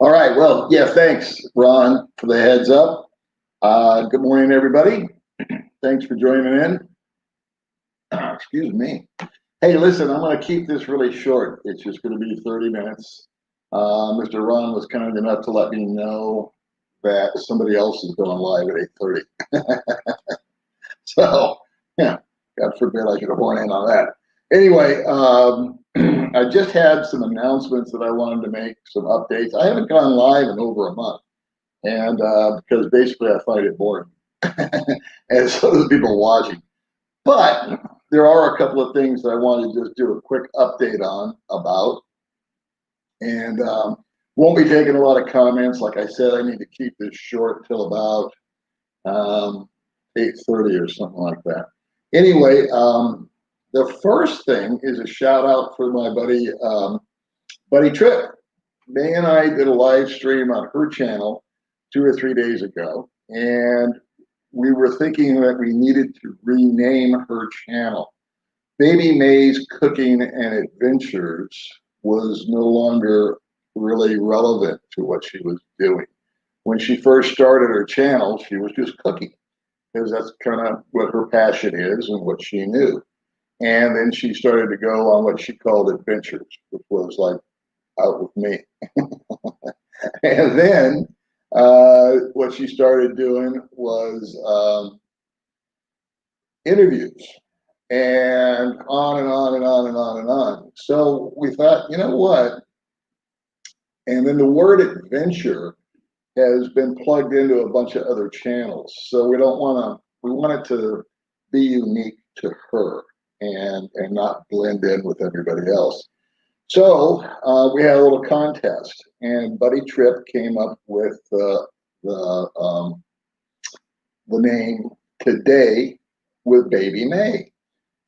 All right. Well, yeah, thanks, Ron, for the heads up. Good morning, everybody. Thanks for joining in. Excuse me. Hey, listen, I'm going to keep this really short. It's just going to be 30 minutes. Mr. Ron was kind enough to let me know that somebody else is going live at 8:30. So, yeah, God forbid I should have worn in on that. Anyway, I just had some announcements that I wanted to make, some updates. I haven't gone live in over a month. And because basically I find it boring, and so do the people watching. But there are a couple of things that I want to just do a quick update on about, and won't be taking a lot of comments. Like I said, I need to keep this short till about 8:30 or something like that. Anyway, the first thing is a shout out for my buddy Trip. May and I did a live stream on her channel 2 or 3 days ago, and we were thinking that we needed to rename her channel. Baby May's Cooking and Adventures was no longer really relevant to what she was doing. When she first started her channel, she was just cooking because that's kind of what her passion is and what she knew. And then she started to go on what she called adventures, which was like out with me. And then what she started doing was interviews and on and on and on and on and on. So we thought, you know what? And then the word adventure has been plugged into a bunch of other channels. So we don't want to, we want it to be unique to her and not blend in with everybody else. So we had a little contest, and Buddy Tripp came up with the the name Today with Baby May.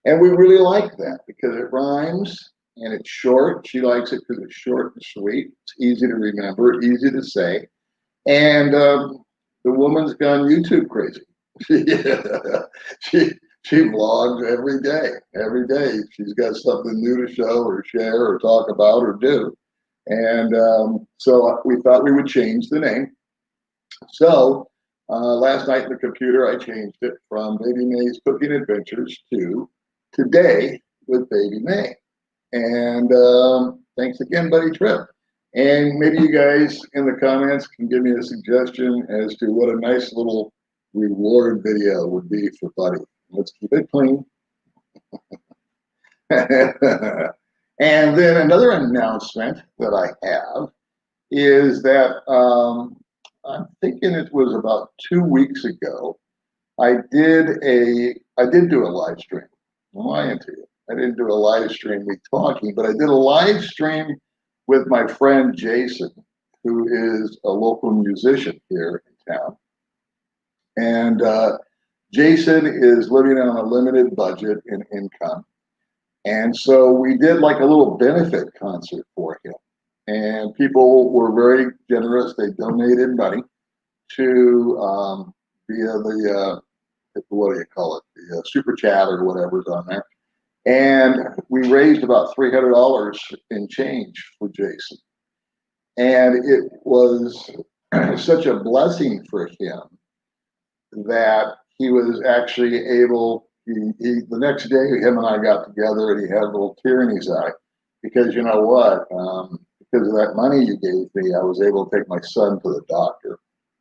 And we really like that because it rhymes and it's short. She likes it because it's short and sweet. It's easy to remember, easy to say. And the woman's gone YouTube crazy. she she vlogs every day. Every day she's got something new to show or share or talk about or do. And so we thought we would change the name. So last night in the computer, I changed it from Baby May's Cooking Adventures to Today with Baby May. And thanks again, Buddy Trip. And maybe you guys in the comments can give me a suggestion as to what a nice little reward video would be for Buddy. Let's keep it clean. And then another announcement that I have is that I'm thinking it was about 2 weeks ago. I did do a live stream. I'm lying to you. I didn't do a live stream me talking, but I did a live stream with my friend Jason, who is a local musician here in town. And Jason is living on a limited budget and income. And so we did like a little benefit concert for him. And people were very generous. They donated money to via what do you call it? The super chat or whatever's on there. And we raised about $300 in change for Jason. And it was such a blessing for him that he was actually able, the next day, him and I got together and he had a little tear in his eye because you know what? Because of that money you gave me, I was able to take my son to the doctor.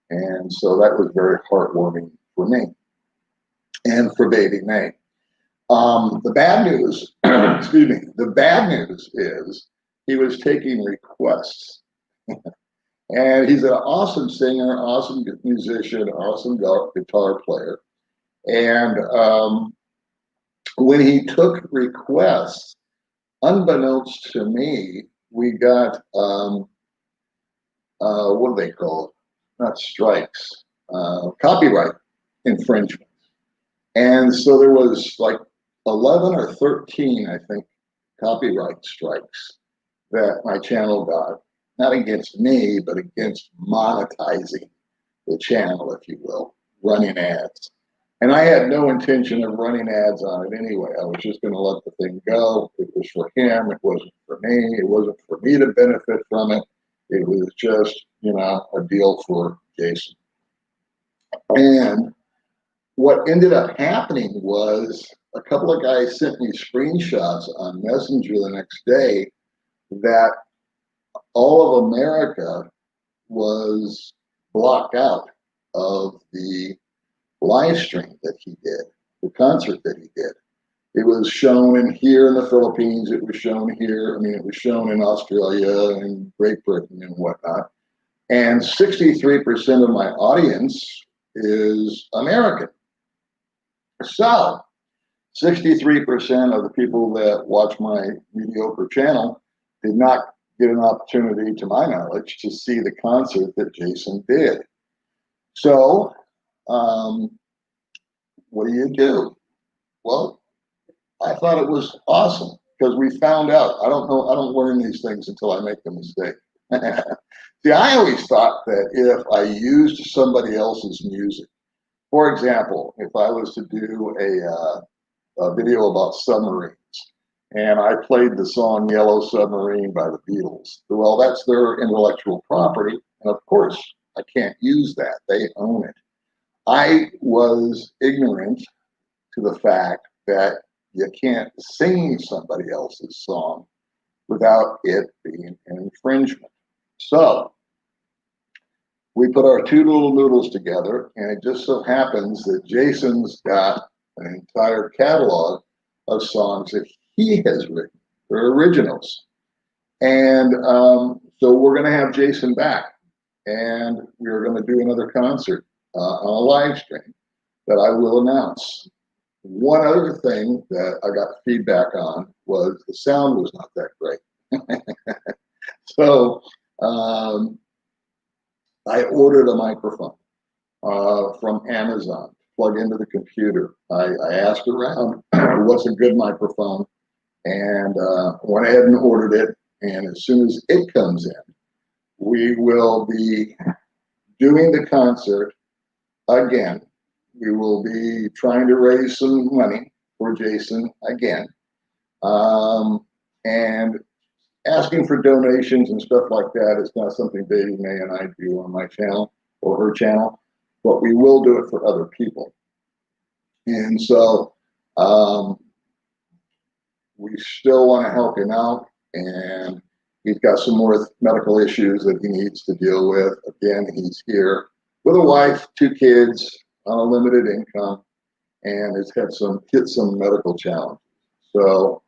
And so that was very heartwarming for me and for Baby May. The bad news, excuse me, the bad news is he was taking requests. And he's an awesome singer, awesome musician, awesome guitar player. And when he took requests, unbeknownst to me, we got, what do they call it? Not strikes, copyright infringement. And so there was like 11 or 13, I think, copyright strikes that my channel got, not against me, but against monetizing the channel, if you will, running ads. And I had no intention of running ads on it anyway. I was just going to let the thing go. It was for him. It wasn't for me. It wasn't for me to benefit from it. It was just, you know, a deal for Jason. And what ended up happening was a couple of guys sent me screenshots on Messenger the next day that all of America was blocked out of the live stream that he did, the concert that he did. It was shown in here in the Philippines. It was shown here. I mean, it was shown in Australia and Great Britain and whatnot. And 63% of my audience is American. So 63% of the people that watch my mediocre channel did not get an opportunity, to my knowledge, to see the concert that Jason did. So, what do? Well, I thought it was awesome because we found out. I don't know. I don't learn these things until I make the mistake. See, I always thought that if I used somebody else's music, for example, if I was to do a video about submarines and I played the song Yellow Submarine by the Beatles, well, that's their intellectual property. And of course, I can't use that. They own it. I was ignorant to the fact that you can't sing somebody else's song without it being an infringement. So we put our two little noodles together, and it just so happens that Jason's got an entire catalog of songs that he has written. They're originals. And so we're going to have Jason back, and we're going to do another concert on a live stream that I will announce. One other thing that I got feedback on was the sound was not that great. So I ordered a microphone from Amazon to plug into the computer. I asked around what's a good microphone, and went ahead and ordered it. And as soon as it comes in, we will be doing the concert again. We will be trying to raise some money for Jason again, and asking for donations and stuff like that is not something Baby May and I do on my channel or her channel, but we will do it for other people. And so we still want to help him out, and he's got some more medical issues that he needs to deal with. Again, he's here with a wife, 2 kids, on a limited income, and has had some medical challenges. So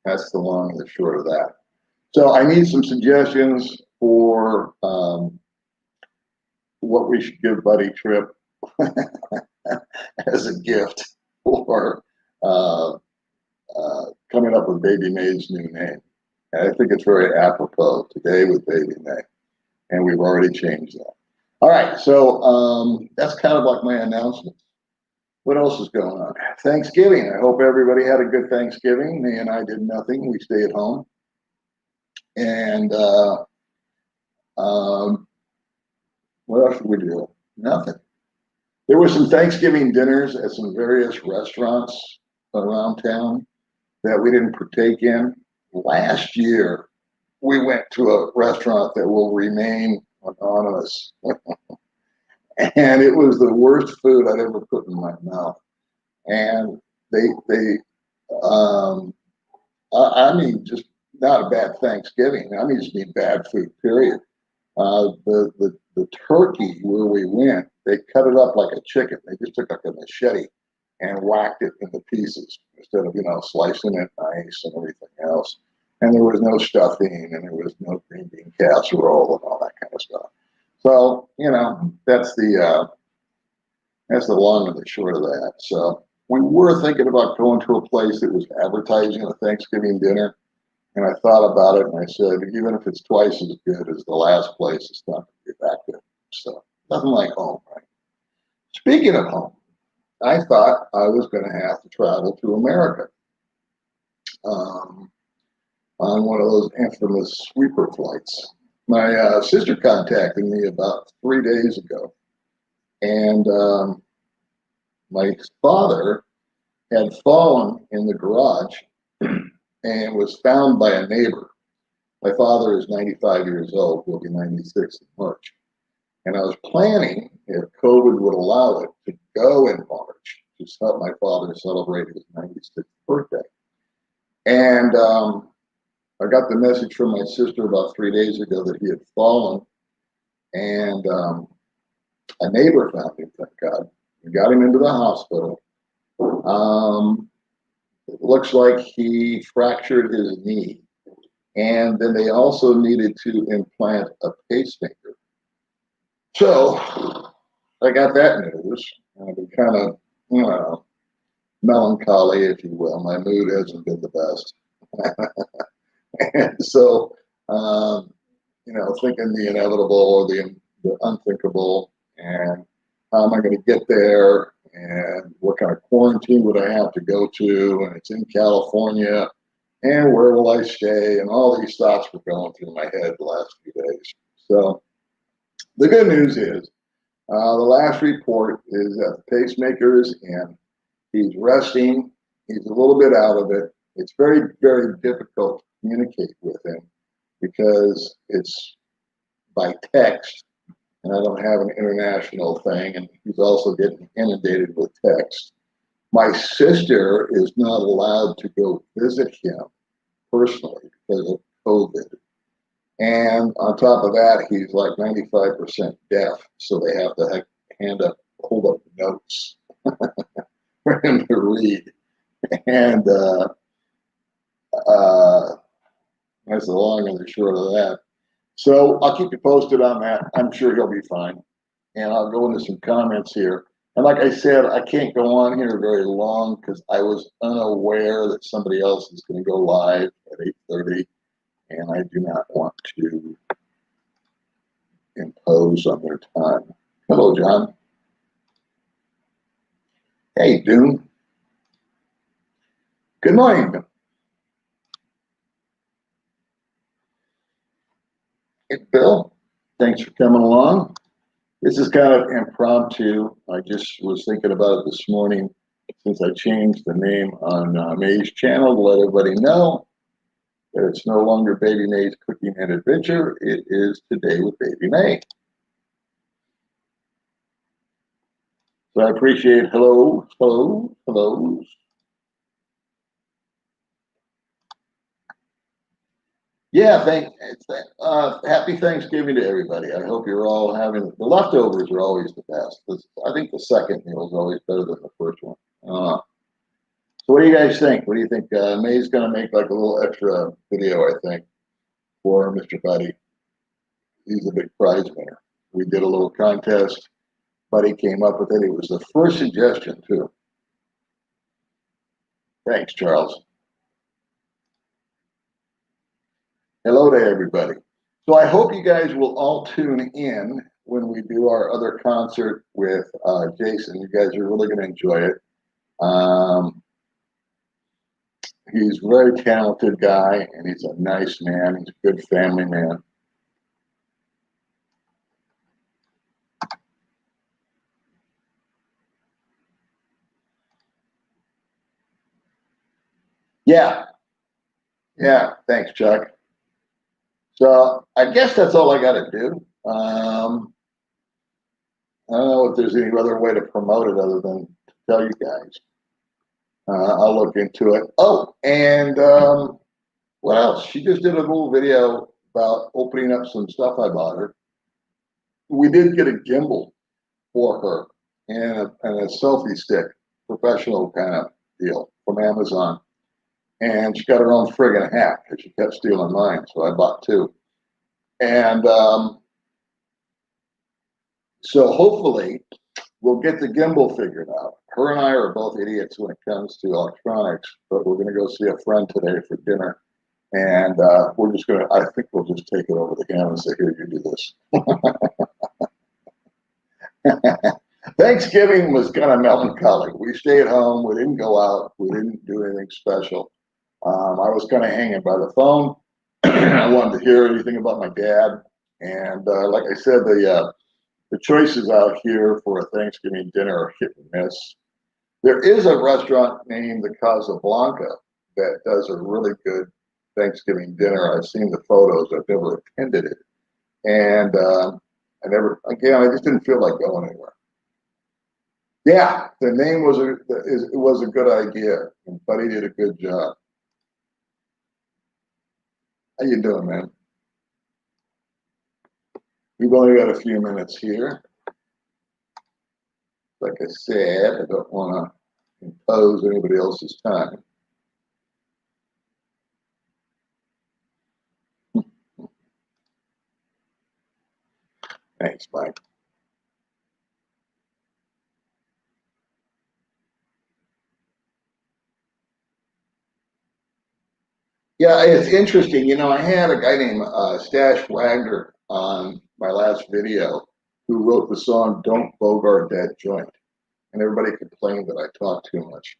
that's the long and the short of that. So I need some suggestions for what we should give Buddy Tripp as a gift for coming up with Baby May's new name. And I think it's very apropos today with Baby May, and we've already changed that. All right, so that's kind of like my announcement. What else is going on? Thanksgiving. I hope everybody had a good Thanksgiving. May and I did nothing. We stayed at home. And what else did we do? Nothing. There were some Thanksgiving dinners at some various restaurants around town that we didn't partake in. Last year, we went to a restaurant that will remain anonymous. And it was the worst food I'd ever put in my mouth. And I mean, just not a bad Thanksgiving. I mean, just mean bad food, period. The turkey where we went, they cut it up like a chicken. They just took like a machete and whacked it into pieces instead of, slicing it nice and everything else. And there was no stuffing, and there was no green bean casserole and all that kind of stuff. So, that's the long and the short of that. So we were thinking about going to a place that was advertising a Thanksgiving dinner. And I thought about it, and I said, even if it's twice as good as the last place, it's not going to be that good. So nothing like home, right? Speaking of home, I thought I was going to have to travel to America on one of those infamous sweeper flights. My sister contacted me about 3 days ago, and my father had fallen in the garage and was found by a neighbor. My father is 95 years old, will be 96 in March. And I was planning, if COVID would allow it, to go in March to help my father celebrate his 96th birthday. And I got the message from my sister about 3 days ago that he had fallen, and a neighbor found him, thank God, and got him into the hospital. It looks like he fractured his knee, and then they also needed to implant a pacemaker. So I got that news, and I've been kind of, you know, melancholy, if you will. My mood hasn't been the best. And so, you know, thinking the inevitable or the unthinkable, and how am I going to get there, and what kind of quarantine would I have to go to, and it's in California, and where will I stay, and all these thoughts were going through my head the last few days. So the good news is, the last report is that the pacemaker is in. He's resting. He's a little bit out of it. It's very, very difficult to communicate with him because it's by text, and I don't have an international thing, and he's also getting inundated with text. My sister is not allowed to go visit him personally because of COVID. And on top of that, he's like 95% deaf, so they have to hold up notes for him to read. And that's the long and the short of that. So I'll keep you posted on that. I'm sure he'll be fine. And I'll go into some comments here. And like I said, I can't go on here very long because I was unaware that somebody else is going to go live at 8:30, and I do not want to impose on their time. Hello, John. Hey, Dune. Good morning. Hey, Bill. Thanks for coming along. This is kind of impromptu. I just was thinking about it this morning since I changed the name on May's channel to let everybody know that it's no longer Baby May's Cooking and Adventure. It is Today with Baby May. So I appreciate hellos. Yeah, happy Thanksgiving to everybody. I hope you're all having the leftovers are always the best. I think the second meal is always better than the first one. So what do you guys think? What do you think? May's going to make like a little extra video, I think, for Mr. Buddy. He's a big prize winner. We did a little contest. Buddy came up with it. It was the first suggestion, too. Thanks, Charles. Hello to everybody. So I hope you guys will all tune in when we do our other concert with Jason. You guys are really going to enjoy it. He's a very talented guy, and he's a nice man. He's a good family man. Yeah. Yeah. Thanks, Chuck. So I guess that's all I got to do. I don't know if there's any other way to promote it other than to tell you guys. I'll look into it. Oh, and what else? She just did a little video about opening up some stuff I bought her. We did get a gimbal for her and a selfie stick, professional kind of deal from Amazon. And she got her own friggin' hat because she kept stealing mine, so I bought two. And so hopefully we'll get the gimbal figured out. Her and I are both idiots when it comes to electronics, but we're going to go see a friend today for dinner. And we're just going to, I think we'll just take it over to him and say, here, you do this. Thanksgiving was kind of melancholy. We stayed home. We didn't go out. We didn't do anything special. I was kind of hanging by the phone. I wanted to hear anything about my dad. And like I said, the choices out here for a Thanksgiving dinner are hit and miss. There is a restaurant named the Casablanca that does a really good Thanksgiving dinner. I've seen the photos. I've never attended it, and I just didn't feel like going anywhere. Yeah, the name was a good idea, and Buddy did a good job. How you doing, man? We've only got a few minutes here. Like I said, I don't want to impose anybody else's time. Thanks, Mike. Yeah, it's interesting. You know, I had a guy named Stash Wagner on my last video who wrote the song Don't Bogart That Joint. And everybody complained that I talk too much.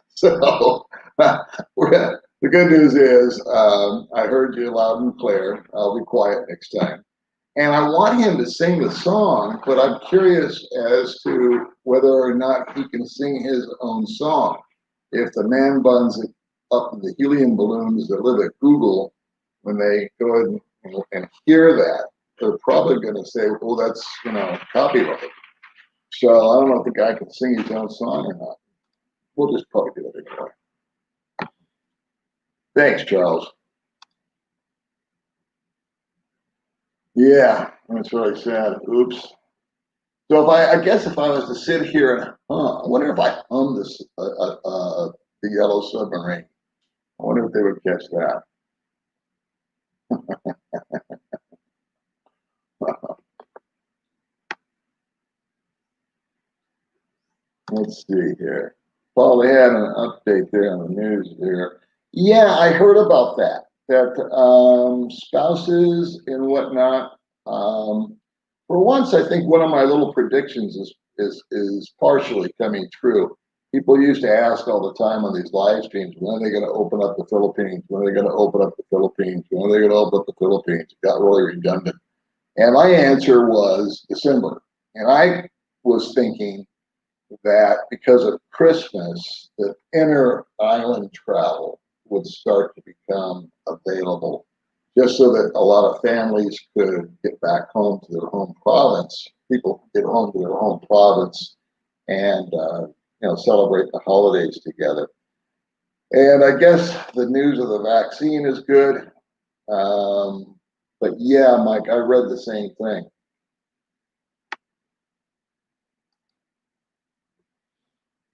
So the good news is I heard you loud and clear. I'll be quiet next time. And I want him to sing the song, but I'm curious as to whether or not he can sing his own song. If the man buns up in the helium balloons that live at Google, when they go ahead and hear that, they're probably going to say, well, that's, copyright. So I don't know if the guy can sing his own song or not. We'll just probably do it anyway. Thanks, Charles. Yeah, that's what I said. Oops. So I guess if I was to sit here and I wonder if I hum this, the Yellow Submarine. I wonder if they would catch that. Let's see here. Paul, they had an update there on the news there. Yeah, I heard about that. That spouses and whatnot. For once, I think one of my little predictions is partially coming true. People used to ask all the time on these live streams, when are they going to open up the Philippines? When are they going to open up the Philippines? When are they going to open up the Philippines? It got really redundant. And my answer was December. And I was thinking that because of Christmas, the inner island travel would start to become available, just so that a lot of families could get back home to their home province. People could get home to their home province and celebrate the holidays together. And I guess the news of the vaccine is good. But yeah, Mike, I read the same thing.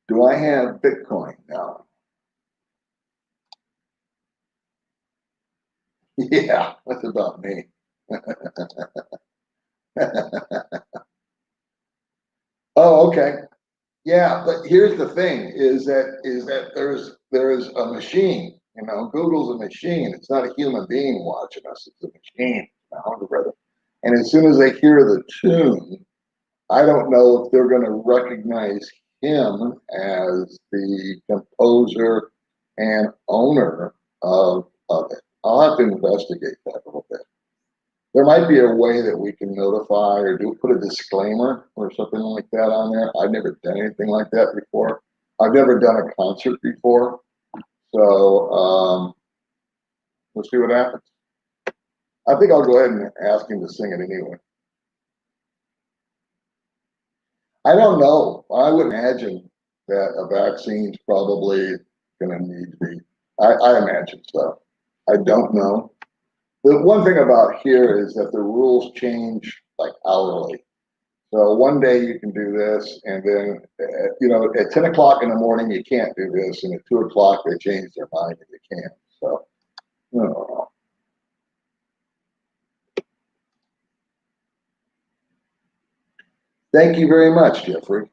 Do I have Bitcoin now? Yeah, that's about me. Oh, okay. Yeah, but here's the thing: is that there's a machine. Google's a machine. It's not a human being watching us. It's a machine. And as soon as they hear the tune, I don't know if they're going to recognize him as the composer and owner of it. I'll have to investigate that a little bit. There might be a way that we can notify or put a disclaimer or something like that on there. I've never done anything like that before. I've never done a concert before. So we'll see what happens. I think I'll go ahead and ask him to sing it anyway. I don't know. I would imagine that a vaccine's probably going to need to be. I imagine so. I don't know. The one thing about here is that the rules change like hourly. So one day you can do this, and then at 10 o'clock in the morning you can't do this, and at 2 o'clock they change their mind and you can. So I don't know. Thank you very much, Jeffrey.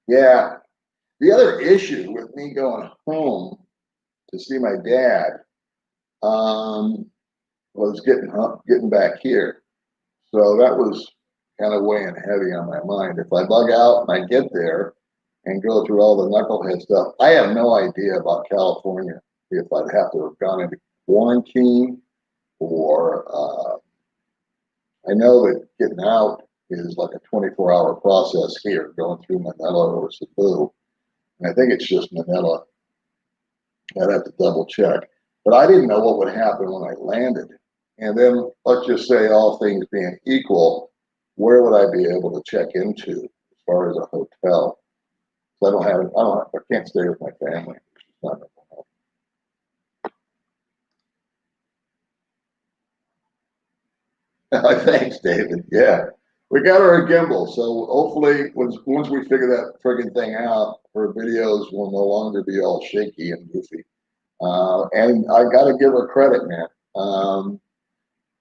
Yeah. The other issue with me going home to see my dad was getting back here. So that was kind of weighing heavy on my mind. If I bug out and I get there and go through all the knucklehead stuff, I have no idea about California. If I'd have to have gone into quarantine or I know that getting out, is like a 24-hour process here, going through Manila or Cebu. And I think it's just Manila. I'd have to double check. But I didn't know what would happen when I landed. And then let's just say all things being equal, where would I be able to check into as far as a hotel? So I can't stay with my family. It's not gonna help. Thanks, David. Yeah. We got her a gimbal, so hopefully once we figure that friggin' thing out, her videos will no longer be all shaky and goofy. And I got to give her credit, man.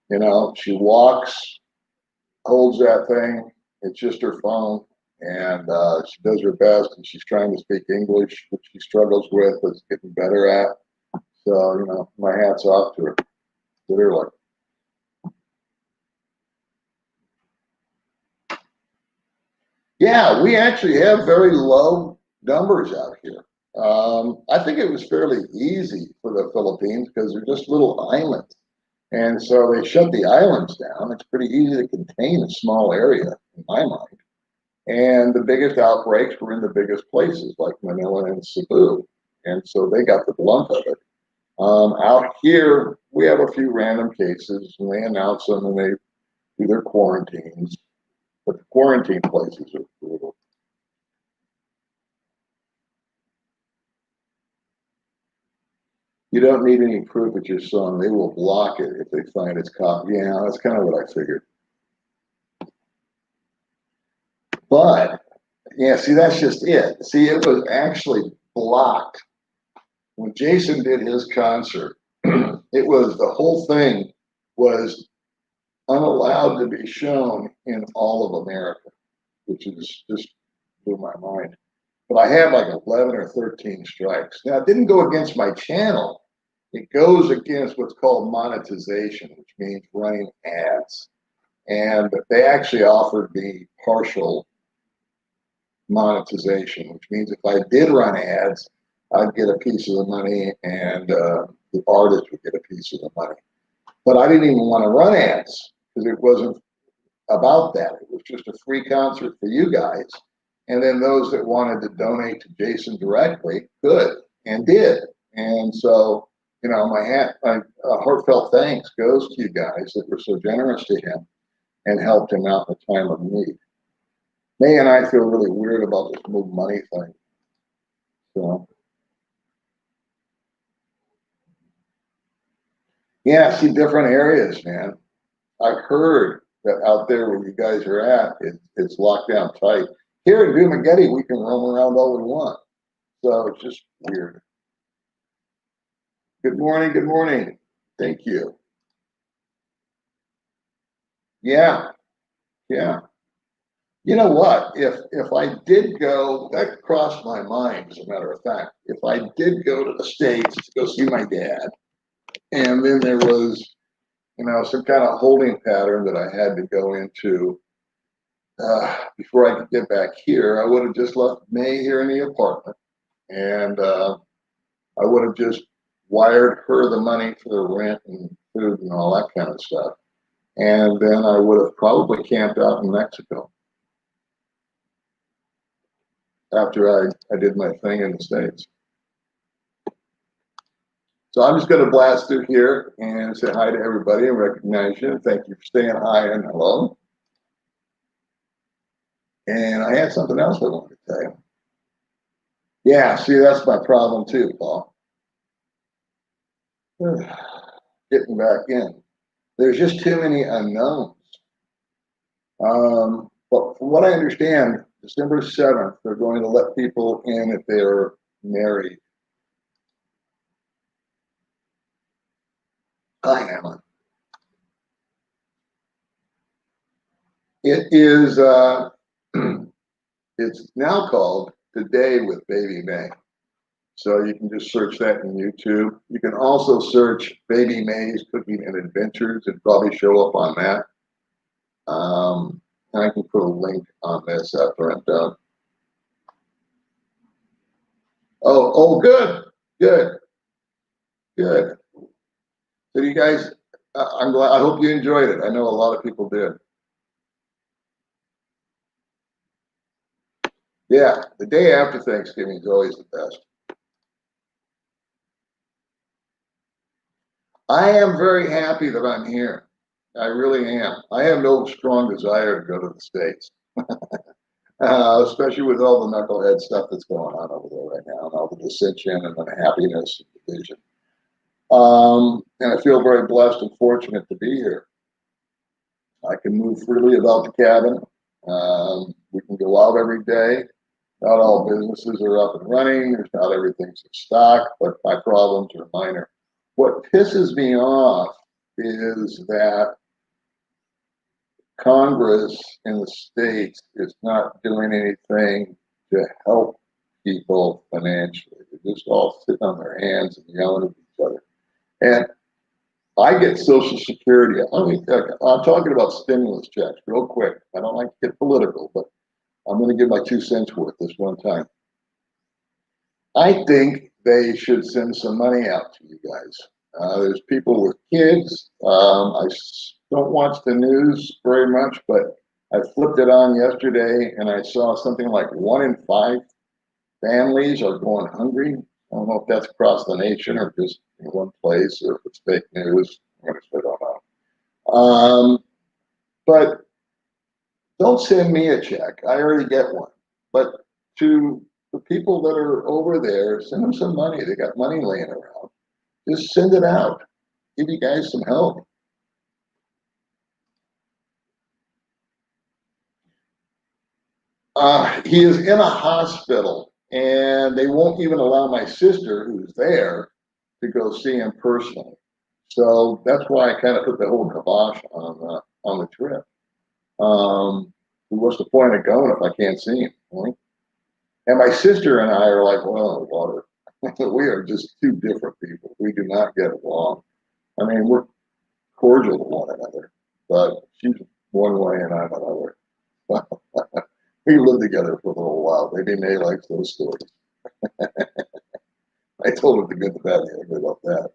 You know, she walks, holds that thing. It's just her phone, and she does her best. And she's trying to speak English, which she struggles with, but is getting better at. So, you know, my hat's off to her. Literally. Yeah, we actually have very low numbers out here. I think it was fairly easy for the Philippines because they're just little islands. And so they shut the islands down. It's pretty easy to contain a small area, in my mind. And the biggest outbreaks were in the biggest places like Manila and Cebu. And so they got the blunt of it. Out here, we have a few random cases and they announce them and they do their quarantines. But the quarantine places are brutal. You don't need any proof it's your son. They will block it if they find it's copy. Yeah, that's kind of what I figured. But yeah, see, that's just it. See, it was actually blocked when Jason did his concert. It was the whole thing was unallowed to be shown in all of America, which is just blew my mind. But I had like 11 or 13 strikes. Now, it didn't go against my channel. It goes against what's called monetization, which means running ads. And they actually offered me partial monetization, which means if I did run ads, I'd get a piece of the money and the artist would get a piece of the money. But I didn't even want to run ads because it wasn't about that. It was just a free concert for you guys. And then those that wanted to donate to Jason directly could and did. And so, you know, my heartfelt thanks goes to you guys that were so generous to him and helped him out in a time of need. May and I feel really weird about this move money thing. So, yeah, see different areas, man. I've heard that out there where you guys are at, it's locked down tight. Here in Dumaguete, we can roam around all we want. So it's just weird. Good morning. Good morning. Thank you. Yeah. Yeah. You know what? If I did go, that crossed my mind, as a matter of fact. If I did go to the States to go see my dad, and then there was, you know, some kind of holding pattern that I had to go into before I could get back here, I would have just left May here in the apartment, and I would have just wired her the money for the rent and food and all that kind of stuff. And then I would have probably camped out in Mexico after I did my thing in the States. So I'm just going to blast through here and say hi to everybody and recognize you. Thank you for saying hi and hello. And I had something else I wanted to tell you. Yeah, see, that's my problem too, Paul. Getting back in. There's just too many unknowns. But from what I understand, December 7th, they're going to let people in if they're married. Hi, Emma. It is, it's now called Today with Baby May. So you can just search that in YouTube. You can also search Baby May's Cooking and Adventures and probably show up on that. And I can put a link on this after I'm done. Oh, good, good, good. So you guys, I'm glad. I hope you enjoyed it. I know a lot of people did. Yeah, the day after Thanksgiving is always the best. I am very happy that I'm here. I really am. I have no strong desire to go to the States, especially with all the knucklehead stuff that's going on over there right now, and all the dissension and unhappiness and division. And I feel very blessed and fortunate to be here. I can move freely about the cabin. We can go out every day. Not all businesses are up and running. There's not everything's in stock, but my problems are minor. What pisses me off is that Congress in the states is not doing anything to help people financially. They're just all sitting on their hands and yelling at each other. And I get Social Security. I'm talking about stimulus checks real quick. I don't like to get political, but I'm going to give my 2 cents worth this one time. I think they should send some money out to you guys. There's people with kids. I don't watch the news very much, but I flipped it on yesterday and I saw something like 1 in 5 families are going hungry. I don't know if that's across the nation or just in one place or if it's fake news. I don't know. But don't send me a check. I already get one. But to the people that are over there, send them some money. They got money laying around. Just send it out. Give you guys some help. He is in a hospital, and they won't even allow my sister, who's there, to go see him personally. So that's why I kind of put the whole kibosh on the trip. What's the point of going if I can't see him? Right? And my sister and I are like oil and water. We are just two different people. We do not get along. I mean, we're cordial to one another, but she's one way and I'm another. We lived together for a little while. Maybe May likes those stories. I told her the good, the bad, and the ugly about that.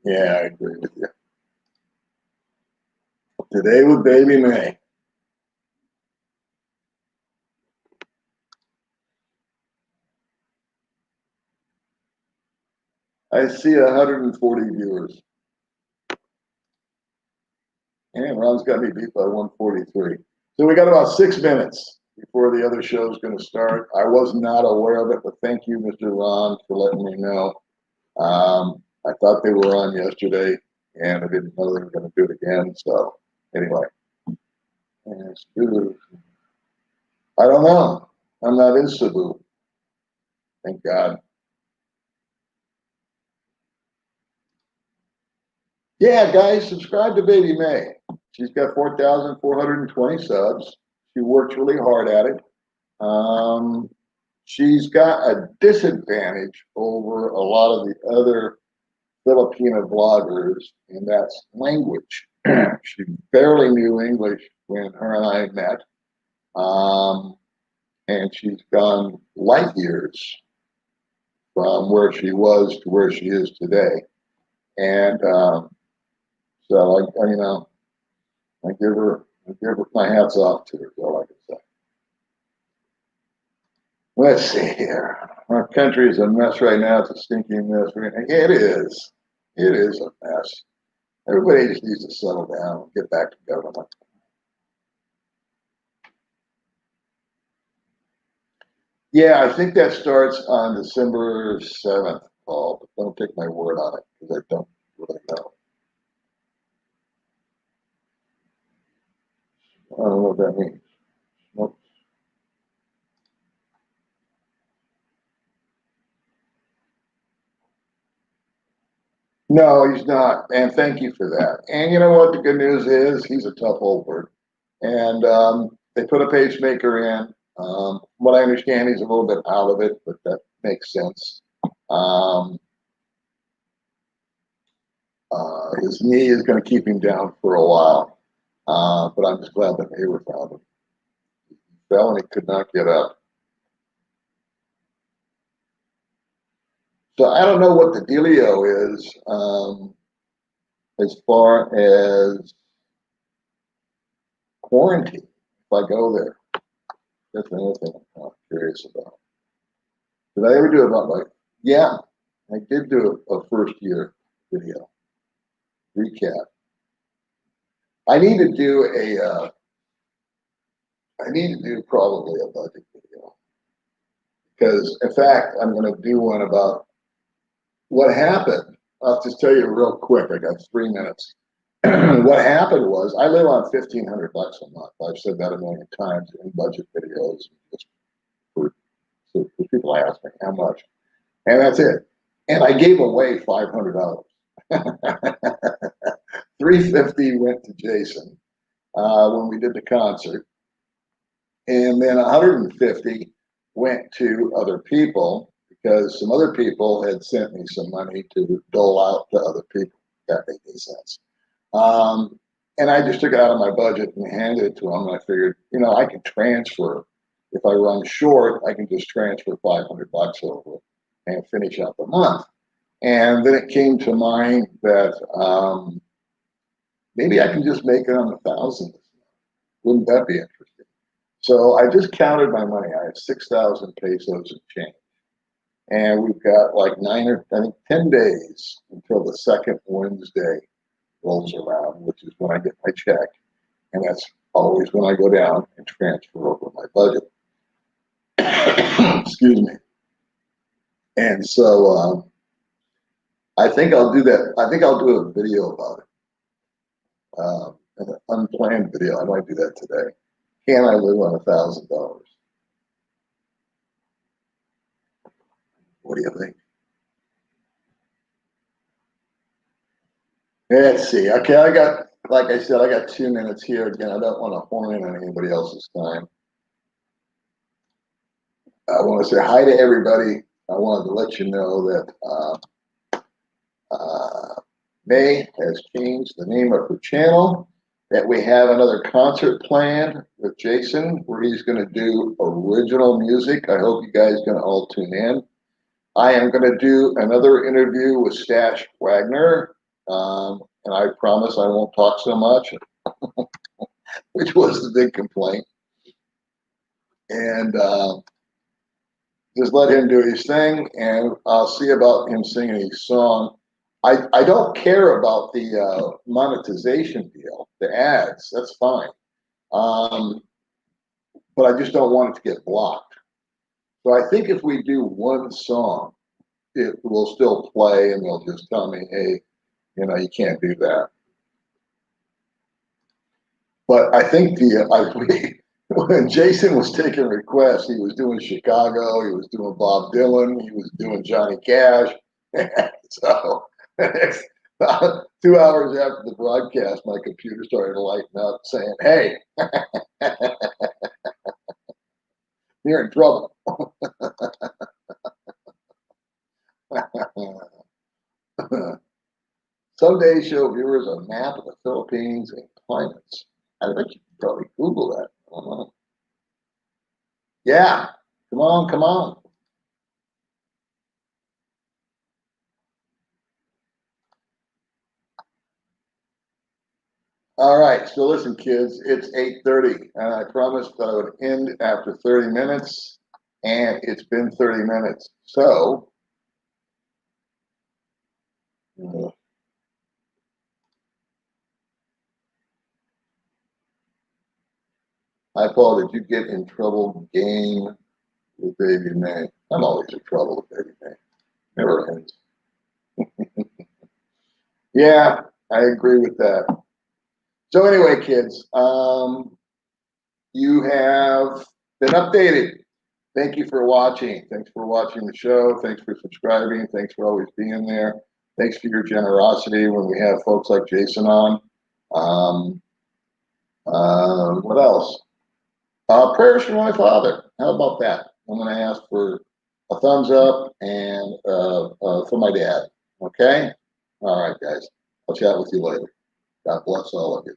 Yeah, I agree with you. Today with Baby May. I see 140 viewers. And Ron's got me beat by 143. So we got about 6 minutes before the other show is going to start. I was not aware of it, but thank you, Mr. Ron, for letting me know. I thought they were on yesterday, and I didn't know they were going to do it again. So anyway, I don't know. I'm not in Cebu. Thank God. Yeah, guys, subscribe to Baby May. She's got 4,420 subs. She works really hard at it. She's got a disadvantage over a lot of the other Filipino bloggers, and that's language. She barely knew English when her and I met, and she's gone light years from where she was to where she is today. And so I give her my hats off to her. Is all I can say. Let's see here. Our country is a mess right now. It's a stinking mess. It is. It is a mess. Everybody just needs to settle down and get back to government. Yeah, I think that starts on December 7th, Paul, but don't take my word on it because I don't really know. I don't know what that means. Nope. No, he's not. And thank you for that. And you know what? The good news is he's a tough old bird. And they put a pacemaker in. What I understand, he's a little bit out of it, but that makes sense. Um, his knee is going to keep him down for a while. But I'm just glad that Hayward found him. He fell and he could not get up. So I don't know what the dealio is as far as quarantine if I go there. That's another thing I'm curious about. Did I ever do about like, yeah, I did do a first year video recap. I need to do I need to do probably a budget video because in fact, I'm going to do one about what happened. I'll just tell you real quick. I got 3 minutes. What happened was I live on $1,500 a month. I've said that a million times in budget videos. Just for, for people ask me how much, and that's it. And I gave away $500. 350 went to Jason when we did the concert, and then 150 went to other people because some other people had sent me some money to dole out to other people. That made any sense. And I just took it out of my budget and handed it to them. And I figured, I can transfer. If I run short, I can just transfer $500 over and finish out the month. And then it came to mind that maybe I can just make it on 1,000. Wouldn't that be interesting? So I just counted my money. I have 6,000 pesos and change. And we've got like 10 days until the second Wednesday rolls around, which is when I get my check. And that's always when I go down and transfer over my budget. Excuse me. And so I think I'll do that. I think I'll do a video about it. An unplanned video. I might do that today. Can I live on $1,000? What do you think? Let's see. Okay, like I said, I got 2 minutes here. Again, I don't want to horn in on anybody else's time. I want to say hi to everybody. I wanted to let you know that May has changed the name of her channel, that we have another concert planned with Jason where he's going to do original music. I hope you guys are going to all tune in. I am going to do another interview with Stash Wagner, and I promise I won't talk so much, which was the big complaint. And just let him do his thing, and I'll see about him singing his song. I don't care about the monetization deal, the ads. That's fine. But I just don't want it to get blocked. So I think if we do one song, it will still play, and they'll just tell me, hey, you can't do that. But I think when Jason was taking requests, he was doing Chicago, he was doing Bob Dylan, he was doing Johnny Cash. So 2 hours after the broadcast, my computer started lighting up saying, hey, you're in trouble. Someday show viewers a map of the Philippines and climates. I bet you can probably Google that. I don't know. Yeah, come on, come on. All right, so listen, kids, it's 8:30, and I promised that I would end after 30 minutes, and it's been 30 minutes. So, hi, Paul, did you get in trouble game with Baby May? I'm always in trouble with Baby May. Never ends. Yeah, I agree with that. So anyway, kids, you have been updated. Thank you for watching. Thanks for watching the show. Thanks for subscribing. Thanks for always being there. Thanks for your generosity when we have folks like Jason on. What else? Prayers for my father. How about that? I'm going to ask for a thumbs up and for my dad. Okay? All right, guys. I'll chat with you later. God bless all of you.